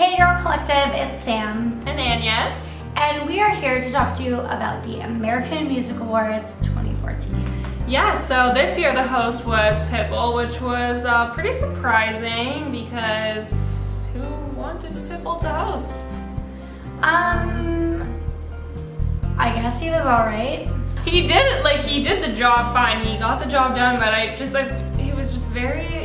Hey Girl Collective, it's Sam and Anya, and we are here to talk to you about the American Music Awards 2014. Yeah, so this year the host was Pitbull, which was pretty surprising because who wanted Pitbull to host? I guess he was alright. He did the job fine. He got the job done, but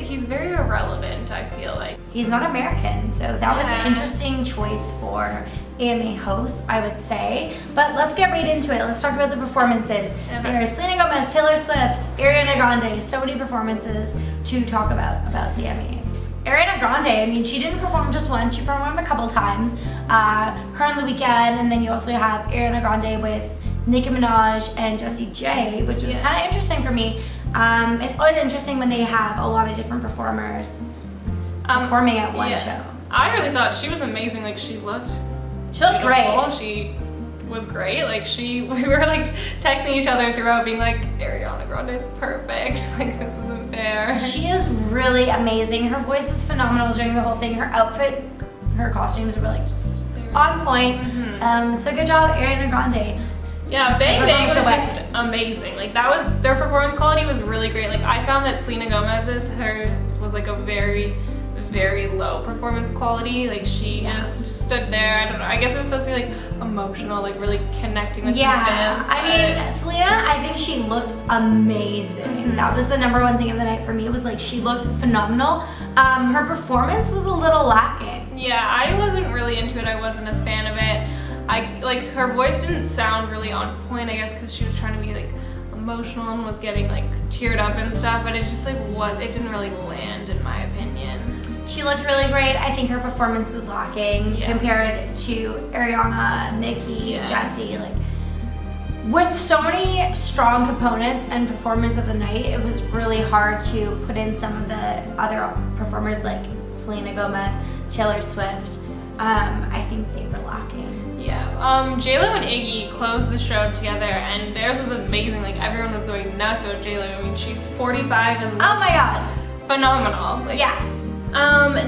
he's very irrelevant, I feel like. He's not American, so that was an interesting choice for AMA host, I would say. But let's get right into it. Let's talk about the performances. There's Selena Gomez, Taylor Swift, Ariana Grande, so many performances to talk about the AMAs. Ariana Grande, I mean, she didn't perform just once, she performed a couple times. Her on The Weeknd, and then you also have Ariana Grande with Nicki Minaj and Jessie J, which was kind of interesting for me. It's always interesting when they have a lot of different performers performing at one show. I really thought she was amazing. Like she looked great. She was great. We were like texting each other throughout, being like, Ariana Grande is perfect. Like this isn't fair. She is really amazing. Her voice is phenomenal during the whole thing. Her outfit, her costumes were like just on point. So good job, Ariana Grande. Yeah, Bang Bang was just amazing. Like their performance quality was really great. Like I found that Selena Gomez's, hers was like a very, very low performance quality. Like she just stood there. I don't know. I guess it was supposed to be like emotional, like really connecting with the fans. I mean, Selena, I think she looked amazing. That was the number one thing of the night for me. It was like she looked phenomenal. Her performance was a little lacking. Yeah, I wasn't really into it. I wasn't a fan of it. Her voice didn't sound really on point, I guess, because she was trying to be like emotional and was getting like teared up and stuff, but it just it didn't really land in my opinion. She looked really great. I think her performance was lacking compared to Ariana, Nicki, Jessie. Like with so many strong components and performers of the night, it was really hard to put in some of the other performers like Selena Gomez, Taylor Swift. I think they were lacking. Yeah, J-Lo and Iggy closed the show together, and theirs was amazing. Like everyone was going nuts about J-Lo. I mean, she's 45 and looks oh my god, phenomenal.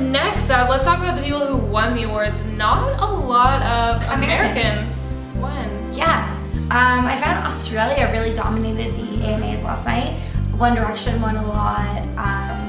Next up, let's talk about the people who won the awards. Not a lot of Americans won. Yeah, I found Australia really dominated the AMAs last night. One Direction won a lot,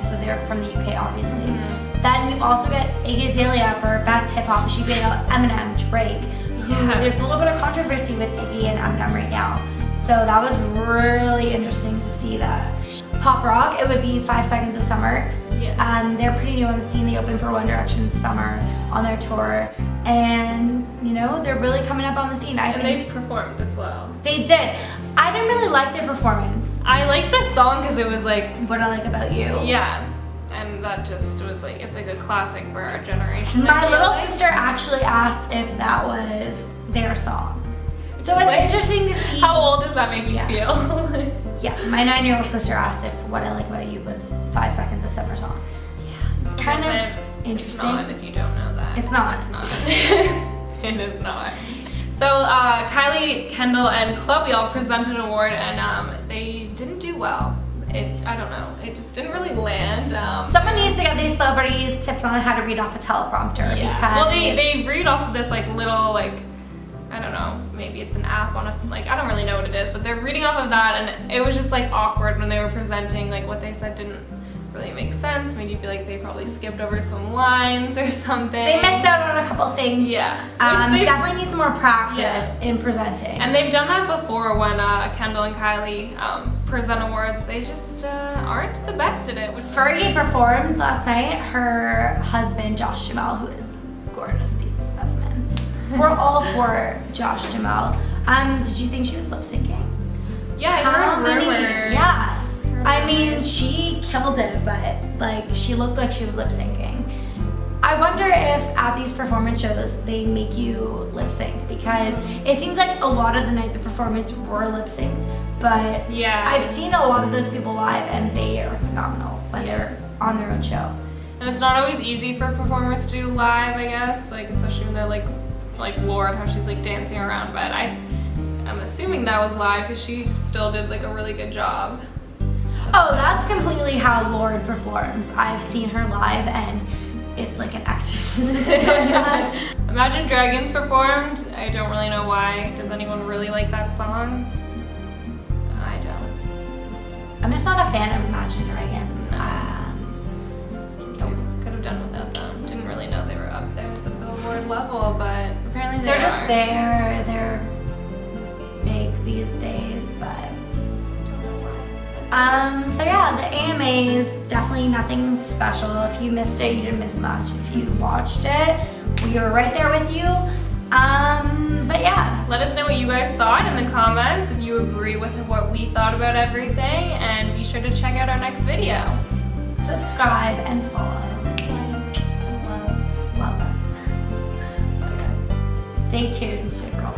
so they're from the UK, obviously. Then you also get Iggy Azalea for Best Hip Hop. She beat out Eminem, Drake. There's a little bit of controversy with Iggy and Eminem right now. So that was really interesting to see that. Pop rock, it would be 5 Seconds of Summer. They're pretty new on the scene. They opened for One Direction this summer on their tour. And, you know, they're really coming up on the scene. And they performed as well. They did. I didn't really like their performance. I liked the song because it was like... What I Like About You. Yeah. And that just was like, it's like a classic for our generation. My little sister actually asked if that was their song. So it's interesting to see. How old does that make you feel? Yeah, my 9-year-old sister asked if What I Like About You was 5 Seconds of Summer song. Yeah. Kind of interesting. It's not if you don't know that. It's not. It's not. It is not. So Kylie, Kendall, and Chloe all presented an award, and they didn't do well. I don't know. It just didn't really land. Someone needs to get these celebrities tips on how to read off a teleprompter. Yeah. Well, they read off of this like little like, I don't know, maybe it's an app on a, like, I don't really know what it is, but they're reading off of that, and it was just like awkward when they were presenting. Like what they said didn't really make sense. Made you feel like they probably skipped over some lines or something. They missed out on a couple things. Yeah. They definitely need some more practice in presenting. And they've done that before when Kendall and Kylie present awards. They just aren't the best at it. Fergie performed last night. Her husband, Josh Jamal, who is gorgeous, piece of specimen. We're all for Josh Jamal. Did you think she was lip syncing? Yeah, I heard rumors. Yeah. I mean, she killed it, but like she looked like she was lip syncing. I wonder if at these performance shows they make you lip sync, because it seems like a lot of the night the performers were lip synced, but I've seen a lot of those people live and they are phenomenal when they're on their own show. And it's not always easy for performers to do live, I guess, like especially when they're like Lorde, how she's like dancing around, but I'm assuming that was live because she still did like a really good job. Oh, that's completely how Lorde performs. I've seen her live and it's like an exorcism going on. Imagine Dragons performed. I don't really know why. Does anyone really like that song? I don't. I'm just not a fan of Imagine Dragons. Could have done without them. Didn't really know they were up there at the Billboard level, but apparently They're they just are. there. They're big these days, but Don't know why. so yeah, the AMAs, definitely nothing special. If you missed it, you didn't miss much. If you watched it, we were right there with you. But yeah, Let us know what you guys thought in the comments, if you agree with what we thought about everything, and be sure to check out our next video. subscribe and follow. Love us. Stay tuned to Girl